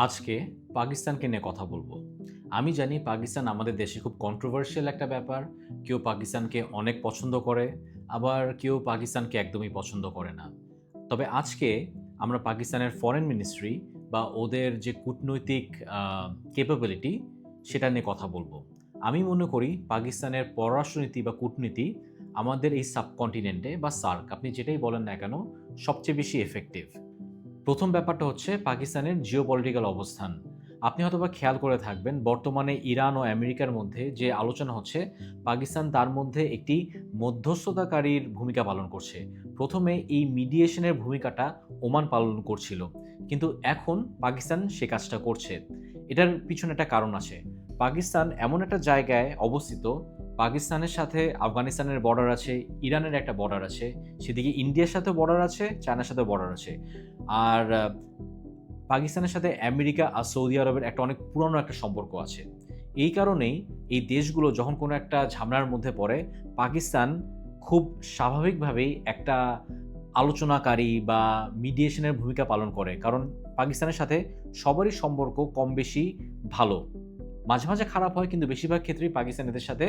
আজকে পাকিস্তানকে নিয়ে কথা বলবো। আমি জানি পাকিস্তান আমাদের দেশে খুব কন্ট্রোভার্সিয়াল একটা ব্যাপার। কেউ পাকিস্তানকে অনেক পছন্দ করে, আবার কেউ পাকিস্তানকে একদমই পছন্দ করে না। তবে আজকে আমরা পাকিস্তানের ফরেন মিনিস্ট্রি বা ওদের যে কূটনৈতিক ক্যাপাবিলিটি সেটা নিয়ে কথা বলবো। আমি মনে করি পাকিস্তানের পররাষ্ট্রনীতি বা কূটনীতি আমাদের এই সাবকন্টিনেন্টে বা সার্ক আপনি যেটাই বলেন না কেন সবচেয়ে বেশি এফেক্টিভ। প্রথম ব্যাপারটা হচ্ছে পাকিস্তানের জিওপলিটিক্যাল অবস্থান। আপনি হয়তোবা খেয়াল করে থাকবেন বর্তমানে ইরান ও আমেরিকার মধ্যে যে আলোচনা হচ্ছে, পাকিস্তান তার মধ্যে একটি মধ্যস্থতাকারীর ভূমিকা পালন করছে। প্রথমে এই মিডিয়েশনের ভূমিকাটা ওমান পালন করছিল, কিন্তু এখন পাকিস্তান সে কাজটা করছে। এটার পিছনে একটা কারণ আছে। পাকিস্তান এমন একটা জায়গায় অবস্থিত, পাকিস্তানের সাথে আফগানিস্তানের বর্ডার আছে, ইরানের একটা বর্ডার আছে, সেদিকে ইন্ডিয়ার সাথেও বর্ডার আছে, চায়নার সাথেও বর্ডার আছে। আর পাকিস্তানের সাথে আমেরিকা আর সৌদি আরবের একটা অনেক পুরনো একটা সম্পর্ক আছে। এই কারণেই এই দেশগুলো যখন কোনো একটা ঝামেলার মধ্যে পড়ে, পাকিস্তান খুব স্বাভাবিকভাবেই একটা আলোচনাকারী বা মিডিয়েশনের ভূমিকা পালন করে। কারণ পাকিস্তানের সাথে সবারই সম্পর্ক কম বেশি ভালো। মাঝে, মাঝে খারাপ হয়, কিন্তু বেশিরভাগ ক্ষেত্রেই পাকিস্তান এদের সাথে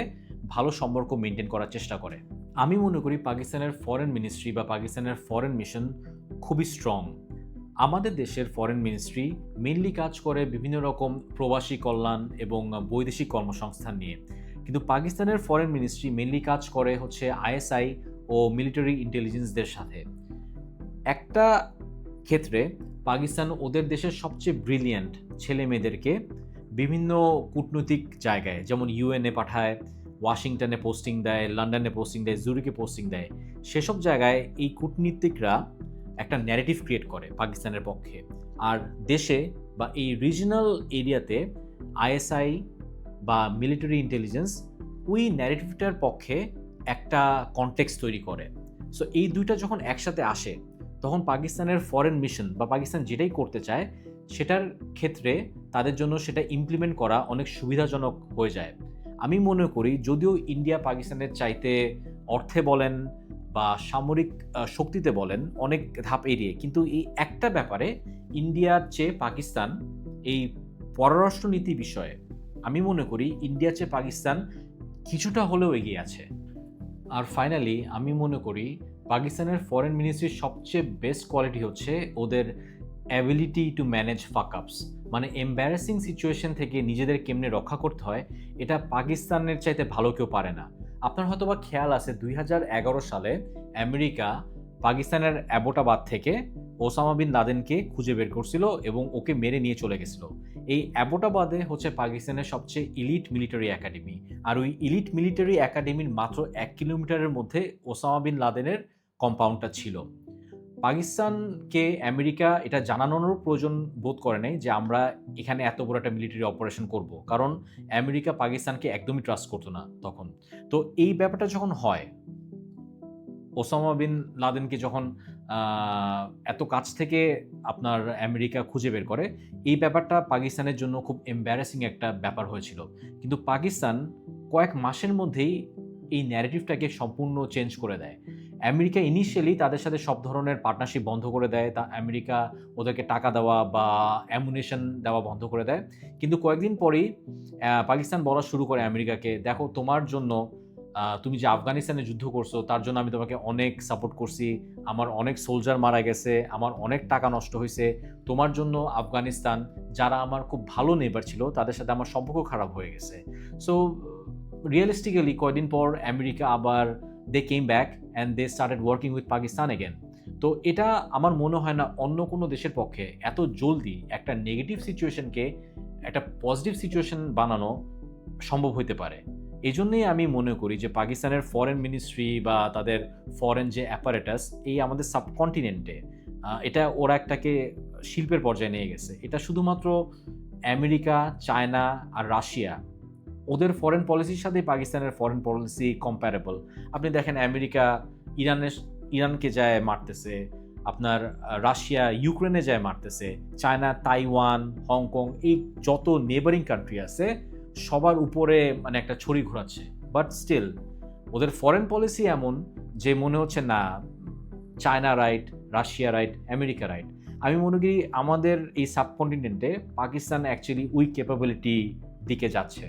ভালো সম্পর্ক মেইনটেইন করার চেষ্টা করে। আমি মনে করি পাকিস্তানের ফরেন মিনিস্ট্রি বা পাকিস্তানের ফরেন মিশন খুবই স্ট্রং। আমাদের দেশের ফরেন মিনিস্ট্রি মেইনলি কাজ করে বিভিন্ন রকম প্রবাসী কল্যাণ এবং বৈদেশিক কর্মসংস্থান নিয়ে। কিন্তু পাকিস্তানের ফরেন মিনিস্ট্রি মেইনলি কাজ করে হচ্ছে আইএসআই ও মিলিটারি ইন্টেলিজেন্সদের সাথে। একটা ক্ষেত্রে পাকিস্তান ওদের দেশের সবচেয়ে ব্রিলিয়ান্ট ছেলেমেয়েদেরকে বিভিন্ন কূটনৈতিক জায়গায়, যেমন ইউএনএ পাঠায়, ওয়াশিংটনে পোস্টিং দেয়, লন্ডনে পোস্টিং দেয়, জুরিকে পোস্টিং দেয়। সেসব জায়গায় এই কূটনীতিকরা একটা ন্যারেটিভ ক্রিয়েট করে পাকিস্তানের পক্ষে। আর দেশে বা এই রিজিনাল এরিয়াতে আইএসআই বা মিলিটারি ইন্টেলিজেন্স ওই ন্যারেটিভটার পক্ষে একটা কনটেক্সট তৈরি করে। সো এই দুইটা যখন একসাথে আসে, তখন পাকিস্তানের ফরেন মিশন বা পাকিস্তান যেটাই করতে চায় সেটার ক্ষেত্রে তাদের জন্য সেটা ইমপ্লিমেন্ট করা অনেক সুবিধাজনক হয়ে যায়। আমি মনে করি যদিও ইন্ডিয়া পাকিস্তানের চাইতে অর্থে বলেন বা সামরিক শক্তিতে বলেন অনেক ধাপ এড়িয়ে, কিন্তু এই একটা ব্যাপারে ইন্ডিয়ার চেয়ে পাকিস্তান এই পররাষ্ট্রনীতি বিষয়ে আমি মনে করি ইন্ডিয়ার চেয়ে পাকিস্তান কিছুটা হলেও এগিয়ে আছে। আর ফাইনালি আমি মনে করি পাকিস্তানের ফরেন মিনিস্ট্রির সবচেয়ে বেস্ট কোয়ালিটি হচ্ছে ওদের অ্যাবিলিটি টু ম্যানেজ ফাক আপস। মানে এম্বারাসিং সিচুয়েশন থেকে নিজেদের কেমনে রক্ষা করতে হয়, এটা পাকিস্তানের চাইতে ভালো কেউ পারে না। আপনার হয়তোবা খেয়াল আছে 2011 সালে আমেরিকা পাকিস্তানের অ্যাবোটাবাদ থেকে ওসামা বিন লাদেনকে খুঁজে বের করছিল এবং ওকে মেরে নিয়ে চলে গেছিল। এই অ্যাবোটাবাদে হচ্ছে পাকিস্তানের সবচেয়ে ইলিট মিলিটারি একাডেমি। আর ওই ইলিট মিলিটারি একাডেমির মাত্র 1 কিলোমিটারের মধ্যে ওসামা বিন লাদেনের কম্পাউন্ডটা ছিল। পাকিস্তানকে আমেরিকা এটা জানানোরও প্রয়োজন বোধ করে নাই যে আমরা এখানে এত বড় একটা মিলিটারি অপারেশন করব, কারণ আমেরিকা পাকিস্তানকে একদমই ট্রাস্ট করতো না তখন। তো এই ব্যাপারটা যখন হয়, ওসামা বিন লাদেনকে যখন এত কাছ থেকে আপনার আমেরিকা খুঁজে বের করে, এই ব্যাপারটা পাকিস্তানের জন্য খুব এম্বারাসিং একটা ব্যাপার হয়েছিল। কিন্তু পাকিস্তান কয়েক মাসের মধ্যেই এই ন্যারেটিভটাকে সম্পূর্ণ চেঞ্জ করে দেয়। আমেরিকা ইনিশিয়ালি তাদের সাথে সব ধরনের পার্টনারশিপ বন্ধ করে দেয়। আমেরিকা ওদেরকে টাকা দেওয়া বা অ্যামুনিশন দেওয়া বন্ধ করে দেয়। কিন্তু কয়েকদিন পরেই পাকিস্তান বলা শুরু করে আমেরিকাকে, দেখো তোমার জন্য তুমি যে আফগানিস্তানে যুদ্ধ করছো তার জন্য আমি তোমাকে অনেক সাপোর্ট করছি। আমার অনেক সোলজার মারা গেছে, আমার অনেক টাকা নষ্ট হয়েছে। তোমার জন্য আফগানিস্তান, যারা আমার খুব ভালো নেইবার ছিল, তাদের সাথে আমার সম্পর্ক খারাপ হয়ে গেছে। সো রিয়েলিস্টিক্যালি কয়দিন পর আমেরিকা আবার they came back and they started working with Pakistan again. তো এটা আমার মনে হয় না অন্য কোনো দেশের পক্ষে এত জলদি একটা নেগেটিভ সিচুয়েশনকে একটা পজিটিভ সিচুয়েশন বানানো সম্ভব হইতে পারে। এই জন্যই আমি মনে করি যে পাকিস্তানের ফরেন মিনিস্ট্রি বা তাদের ফরেন যে অ্যাপারেটাস এই আমাদের সাবকন্টিনেন্টে এটা ওরা একটাকে শিল্পের পর্যায়ে নিয়ে গেছে। এটা শুধুমাত্র আমেরিকা, চায়না আর রাশিয়া, ওদের ফরেন পলিসির সাথে পাকিস্তানের ফরেন পলিসি কম্প্যারেবল। আপনি দেখেন আমেরিকা ইরানকে যায় মারতেছে, আপনার রাশিয়া ইউক্রেনে যায় মারতেছে, চায়না তাইওয়ান, হংকং, এই যত নেবারিং কান্ট্রি আছে সবার উপরে মানে একটা ছড়ি ঘোরাচ্ছে। বাট স্টিল ওদের ফরেন পলিসি এমন যে মনে হচ্ছে না China right, Russia right, America right. আমি মনে করি আমাদের এই সাবকন্টিনেন্টে পাকিস্তান অ্যাকচুয়ালি উইক ক্যাপাবিলিটি দিকে যাচ্ছে।